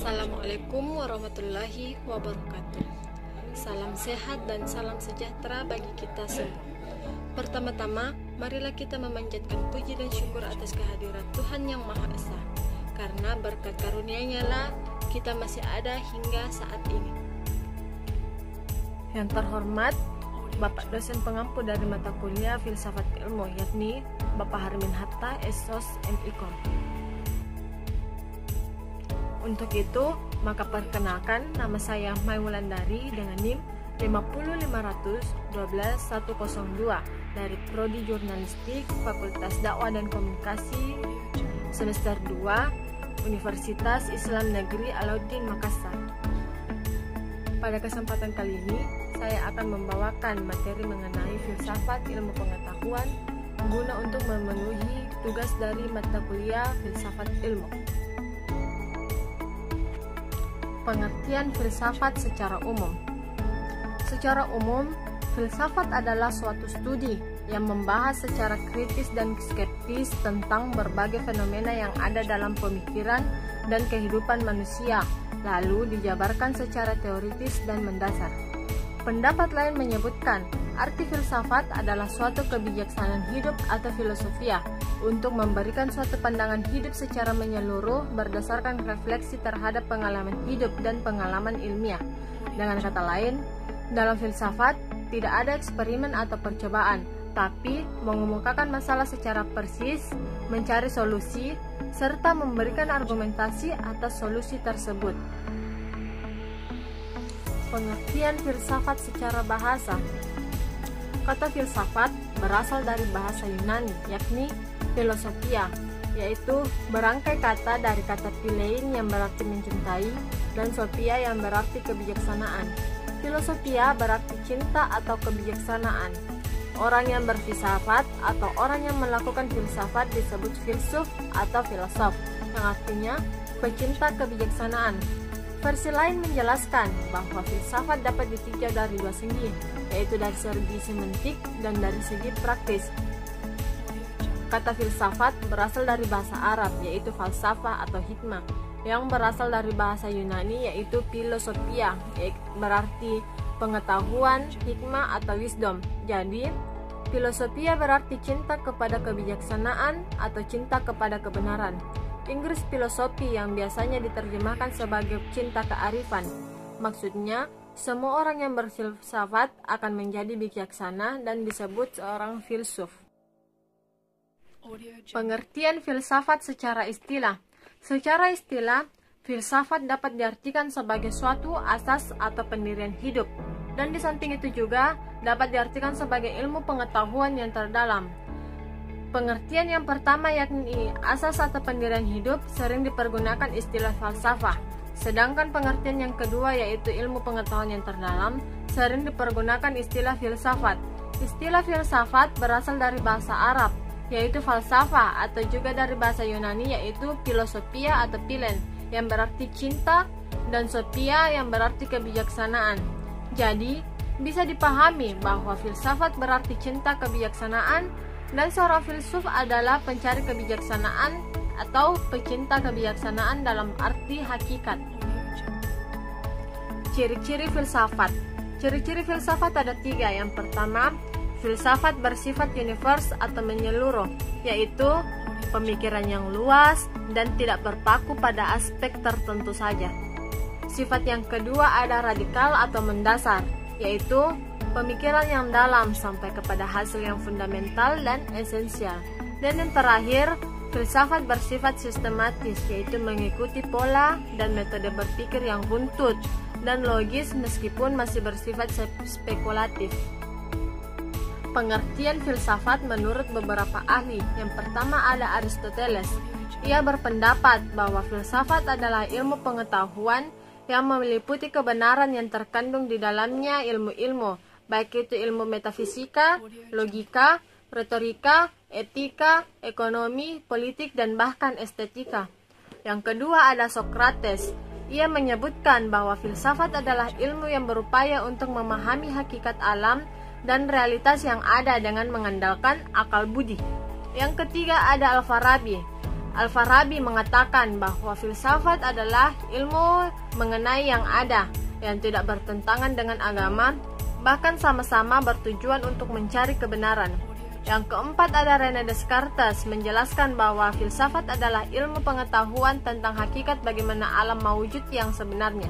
Assalamualaikum warahmatullahi wabarakatuh. Salam sehat dan salam sejahtera bagi kita semua. Pertama-tama, marilah kita memanjatkan puji dan syukur atas kehadiran Tuhan Yang Maha Esa, karena berkat karunia-Nya lah kita masih ada hingga saat ini. Yang terhormat, Bapak dosen pengampu dari mata kuliah Filsafat Ilmu, yakni Bapak Harmin Hatta, SOS MIKOM. Untuk itu, maka perkenalkan, nama saya Mai Wulandari dengan NIM 50500-12102 dari Prodi Jurnalistik Fakultas Dakwah dan Komunikasi semester 2 Universitas Islam Negeri Alauddin Makassar. Pada kesempatan kali ini, saya akan membawakan materi mengenai filsafat ilmu pengetahuan guna untuk memenuhi tugas dari mata kuliah Filsafat Ilmu. Pengertian filsafat secara umum. Secara umum, filsafat adalah suatu studi yang membahas secara kritis dan skeptis tentang berbagai fenomena yang ada dalam pemikiran dan kehidupan manusia, lalu dijabarkan secara teoritis dan mendasar. Pendapat lain menyebutkan, arti filsafat adalah suatu kebijaksanaan hidup atau filosofia untuk memberikan suatu pandangan hidup secara menyeluruh berdasarkan refleksi terhadap pengalaman hidup dan pengalaman ilmiah. Dengan kata lain, dalam filsafat tidak ada eksperimen atau percobaan, tapi mengemukakan masalah secara persis, mencari solusi, serta memberikan argumentasi atas solusi tersebut. Pengertian filsafat secara bahasa. Kata filsafat berasal dari bahasa Yunani, yakni filosofia, yaitu berangkai kata dari kata philein yang berarti mencintai dan sophia yang berarti kebijaksanaan. Filosofia berarti cinta atau kebijaksanaan. Orang yang berfilsafat atau orang yang melakukan filsafat disebut filsuf atau filosof, yang artinya pecinta kebijaksanaan. Versi lain menjelaskan bahwa filsafat dapat ditinjau dari dua segi, yaitu dari segi semantik dan dari segi praktis. Kata filsafat berasal dari bahasa Arab, yaitu falsafah atau hikmah, yang berasal dari bahasa Yunani, yaitu filosofia, yaitu berarti pengetahuan, hikmah atau wisdom. Jadi, filosofia berarti cinta kepada kebijaksanaan atau cinta kepada kebenaran. Inggris filosofi yang biasanya diterjemahkan sebagai cinta kearifan. Maksudnya, semua orang yang berfilsafat akan menjadi bijaksana dan disebut seorang filsuf. Pengertian filsafat secara istilah. Secara istilah, filsafat dapat diartikan sebagai suatu asas atau pendirian hidup, dan di samping itu juga dapat diartikan sebagai ilmu pengetahuan yang terdalam. Pengertian yang pertama yakni asas atau pendirian hidup sering dipergunakan istilah falsafah, sedangkan pengertian yang kedua yaitu ilmu pengetahuan yang terdalam sering dipergunakan istilah filsafat. Istilah filsafat berasal dari bahasa Arab, yaitu falsafah, atau juga dari bahasa Yunani yaitu filosofia atau philen yang berarti cinta dan sophia yang berarti kebijaksanaan. Jadi, bisa dipahami bahwa filsafat berarti cinta kebijaksanaan dan seorang filsuf adalah pencari kebijaksanaan atau pecinta kebijaksanaan dalam arti hakikat. Ciri-ciri filsafat. Ciri-ciri filsafat ada 3. Yang pertama, filsafat bersifat univers atau menyeluruh, yaitu pemikiran yang luas dan tidak berpaku pada aspek tertentu saja. Sifat yang kedua ada radikal atau mendasar, yaitu pemikiran yang dalam sampai kepada hasil yang fundamental dan esensial. Dan yang terakhir, filsafat bersifat sistematis, yaitu mengikuti pola dan metode berpikir yang runtut dan logis meskipun masih bersifat spekulatif. Pengertian filsafat menurut beberapa ahli. Yang pertama ada Aristoteles. Ia berpendapat bahwa filsafat adalah ilmu pengetahuan yang meliputi kebenaran yang terkandung di dalamnya ilmu-ilmu, baik itu ilmu metafisika, logika, retorika, etika, ekonomi, politik, dan bahkan estetika. Yang kedua ada Socrates. Ia menyebutkan bahwa filsafat adalah ilmu yang berupaya untuk memahami hakikat alam dan realitas yang ada dengan mengandalkan akal budi. Yang ketiga ada Al-Farabi. Al-Farabi mengatakan bahwa filsafat adalah ilmu mengenai yang ada, yang tidak bertentangan dengan agama, bahkan sama-sama bertujuan untuk mencari kebenaran. Yang keempat ada René Descartes menjelaskan bahwa filsafat adalah ilmu pengetahuan tentang hakikat bagaimana alam mawujud yang sebenarnya.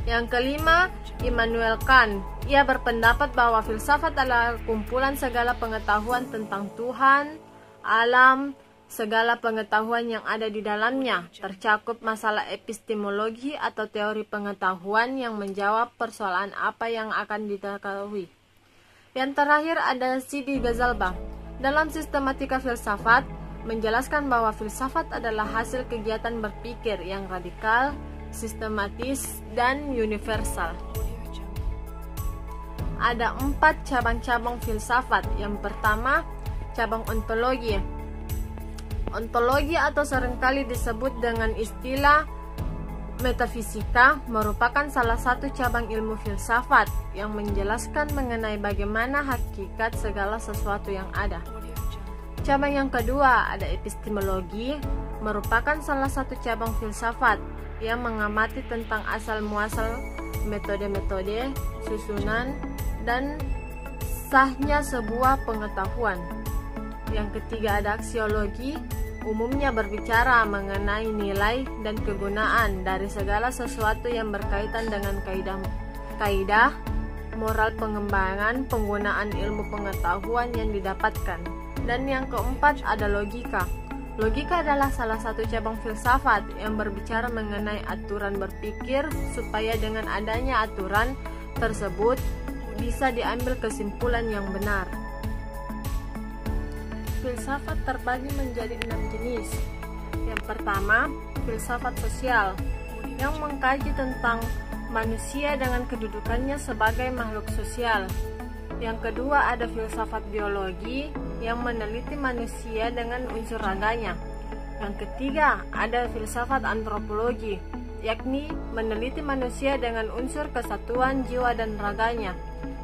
Yang kelima, Immanuel Kant. Ia berpendapat bahwa filsafat adalah kumpulan segala pengetahuan tentang Tuhan, alam, segala pengetahuan yang ada di dalamnya, tercakup masalah epistemologi atau teori pengetahuan yang menjawab persoalan apa yang akan diketahui. Yang terakhir ada Sidi Ghazalbah. Dalam sistematika filsafat, menjelaskan bahwa filsafat adalah hasil kegiatan berpikir yang radikal, sistematis, dan universal. Ada 4 cabang-cabang filsafat. Yang pertama, cabang ontologi. Ontologi atau seringkali disebut dengan istilah metafisika merupakan salah satu cabang ilmu filsafat yang menjelaskan mengenai bagaimana hakikat segala sesuatu yang ada. Cabang yang kedua ada epistemologi, merupakan salah satu cabang filsafat yang mengamati tentang asal-muasal, metode-metode, susunan, dan sahnya sebuah pengetahuan. Yang ketiga ada aksiologi, umumnya berbicara mengenai nilai dan kegunaan dari segala sesuatu yang berkaitan dengan kaidah, moral pengembangan, penggunaan ilmu pengetahuan yang didapatkan. Dan yang keempat ada logika. Logika adalah salah satu cabang filsafat yang berbicara mengenai aturan berpikir supaya dengan adanya aturan tersebut bisa diambil kesimpulan yang benar. Filsafat terbagi menjadi 6 jenis. Yang pertama, filsafat sosial yang mengkaji tentang manusia dengan kedudukannya sebagai makhluk sosial. Yang kedua ada filsafat biologi yang meneliti manusia dengan unsur raganya. Yang ketiga ada filsafat antropologi, yakni meneliti manusia dengan unsur kesatuan jiwa dan raganya.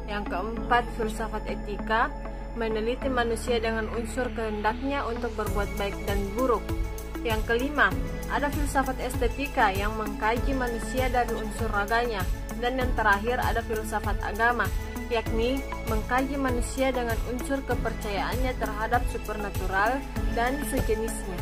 Yang keempat filsafat etika, meneliti manusia dengan unsur kehendaknya untuk berbuat baik dan buruk. Yang kelima, ada filsafat estetika yang mengkaji manusia dari unsur raganya. Dan yang terakhir ada filsafat agama, yakni mengkaji manusia dengan unsur kepercayaannya terhadap supernatural dan sejenisnya.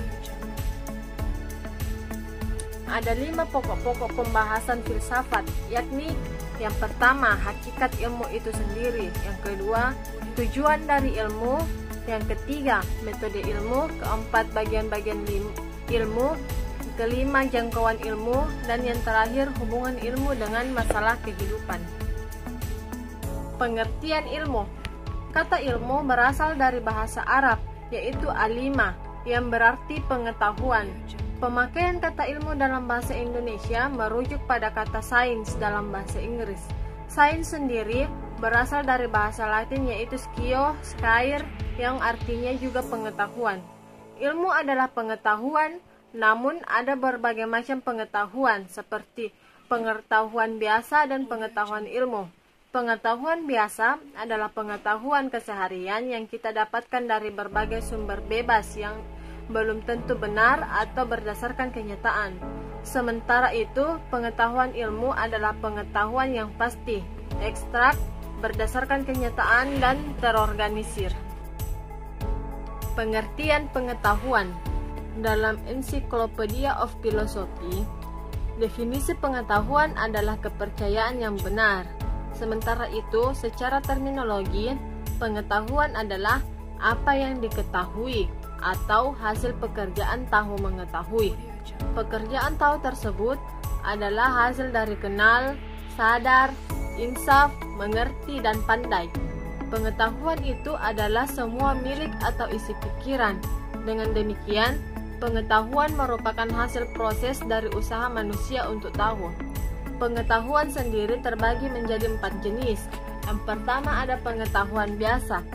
Ada 5 pokok-pokok pembahasan filsafat, yakni yang pertama, hakikat ilmu itu sendiri. Yang kedua, tujuan dari ilmu. Yang ketiga, metode ilmu. Keempat, bagian-bagian ilmu. Kelima, jangkauan ilmu. Dan yang terakhir, hubungan ilmu dengan masalah kehidupan. Pengertian ilmu. Kata ilmu berasal dari bahasa Arab, yaitu alima, yang berarti pengetahuan. Pemakaian kata ilmu dalam bahasa Indonesia merujuk pada kata sains dalam bahasa Inggris. Sains sendiri berasal dari bahasa Latin yaitu scio, scire, yang artinya juga pengetahuan. Ilmu adalah pengetahuan, namun ada berbagai macam pengetahuan seperti pengetahuan biasa dan pengetahuan ilmu. Pengetahuan biasa adalah pengetahuan keseharian yang kita dapatkan dari berbagai sumber bebas yang belum tentu benar atau berdasarkan kenyataan. Sementara itu, pengetahuan ilmu adalah pengetahuan yang pasti, ekstrak, berdasarkan kenyataan dan terorganisir. Pengertian pengetahuan. Dalam Encyclopedia of Philosophy, definisi pengetahuan adalah kepercayaan yang benar. Sementara itu, secara terminologi, pengetahuan adalah apa yang diketahui atau hasil pekerjaan tahu mengetahui. Pekerjaan tahu tersebut adalah hasil dari kenal, sadar, insaf, mengerti, dan pandai. Pengetahuan itu adalah semua milik atau isi pikiran. Dengan demikian, pengetahuan merupakan hasil proses dari usaha manusia untuk tahu. Pengetahuan sendiri terbagi menjadi 4 jenis. Yang pertama ada pengetahuan biasa.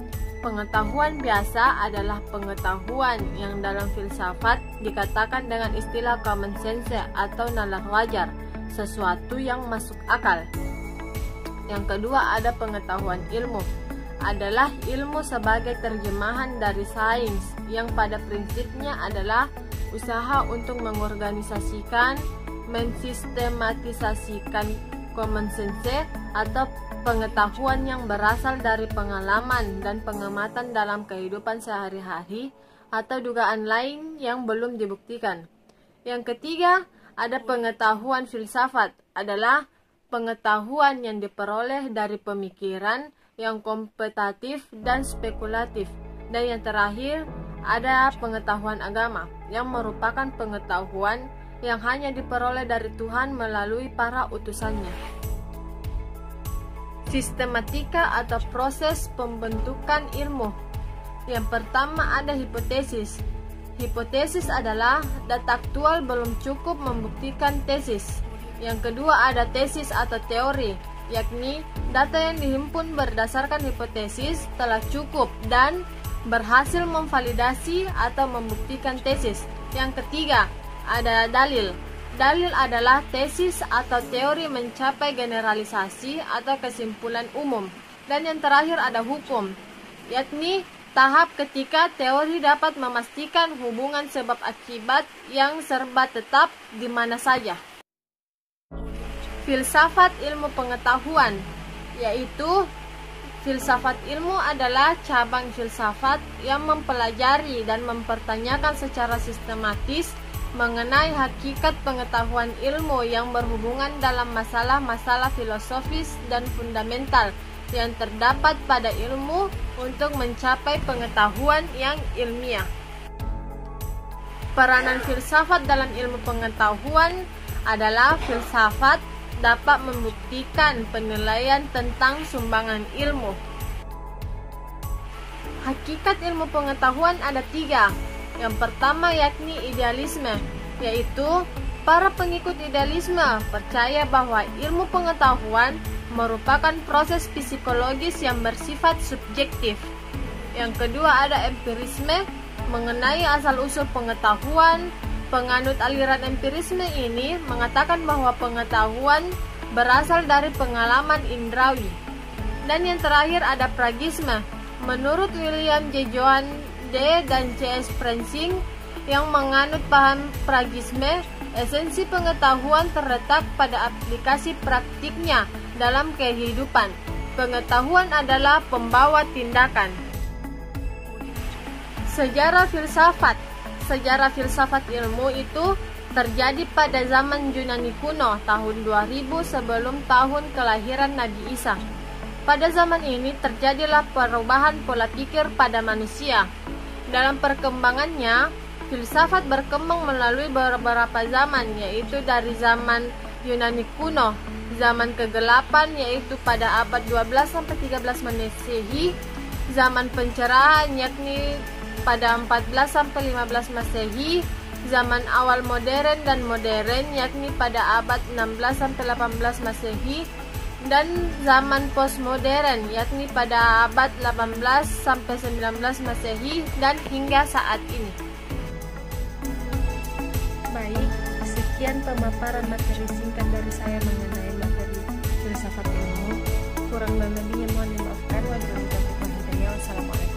Pengetahuan biasa adalah pengetahuan yang dalam filsafat dikatakan dengan istilah common sense atau nalar wajar, sesuatu yang masuk akal. Yang kedua ada pengetahuan ilmu. adalah ilmu sebagai terjemahan dari sains yang pada prinsipnya adalah usaha untuk mengorganisasikan, mensistematisasikan common sense atau pengetahuan yang berasal dari pengalaman dan pengamatan dalam kehidupan sehari-hari atau dugaan lain yang belum dibuktikan. Yang ketiga, ada pengetahuan filsafat, adalah pengetahuan yang diperoleh dari pemikiran yang kompetitif dan spekulatif. Dan yang terakhir, ada pengetahuan agama, yang merupakan pengetahuan yang hanya diperoleh dari Tuhan melalui para utusannya. Sistematika atau proses pembentukan ilmu. Yang pertama ada hipotesis. Hipotesis adalah data aktual belum cukup membuktikan tesis. Yang kedua ada tesis atau teori, yakni data yang dihimpun berdasarkan hipotesis telah cukup dan berhasil memvalidasi atau membuktikan tesis. Yang ketiga ada dalil. Dalil adalah tesis atau teori mencapai generalisasi atau kesimpulan umum. Dan yang terakhir ada hukum, yakni tahap ketika teori dapat memastikan hubungan sebab akibat yang serba tetap di mana saja. Filsafat ilmu pengetahuan, yaitu filsafat ilmu adalah cabang filsafat yang mempelajari dan mempertanyakan secara sistematis mengenai hakikat pengetahuan ilmu yang berhubungan dalam masalah-masalah filosofis dan fundamental yang terdapat pada ilmu untuk mencapai pengetahuan yang ilmiah. Peranan filsafat dalam ilmu pengetahuan adalah filsafat dapat membuktikan penilaian tentang sumbangan ilmu. Hakikat ilmu pengetahuan ada 3. Yang pertama yakni idealisme, yaitu para pengikut idealisme percaya bahwa ilmu pengetahuan merupakan proses psikologis yang bersifat subjektif. Yang kedua ada empirisme, mengenai asal-usul pengetahuan. Penganut aliran empirisme ini mengatakan bahwa pengetahuan berasal dari pengalaman indrawi. Dan yang terakhir ada pragisme. Menurut William J. Johan D. dan C.S. Prensing yang menganut paham pragisme, esensi pengetahuan terletak pada aplikasi praktiknya dalam kehidupan. Pengetahuan adalah pembawa tindakan. Sejarah filsafat. Sejarah filsafat ilmu itu terjadi pada zaman Yunani kuno, tahun 2000 sebelum tahun kelahiran Nabi Isa. Pada zaman ini terjadilah perubahan pola pikir pada manusia. Dalam perkembangannya, filsafat berkembang melalui beberapa zaman, yaitu dari zaman Yunani kuno, zaman kegelapan yaitu pada abad 12 sampai 13 Masehi, zaman pencerahan yakni pada 14 sampai 15 Masehi, zaman awal modern dan modern yakni pada abad 16 sampai 18 Masehi, dan zaman postmodern yakni pada abad 18 sampai 19 Masehi dan hingga saat ini. Baik, sekian pemaparan materi singkat dari saya mengenai materi filsafat ilmu. Kurang dan lebihnya mohon dimaafkan. Wassalamualaikum warahmatullahi wabarakatuh.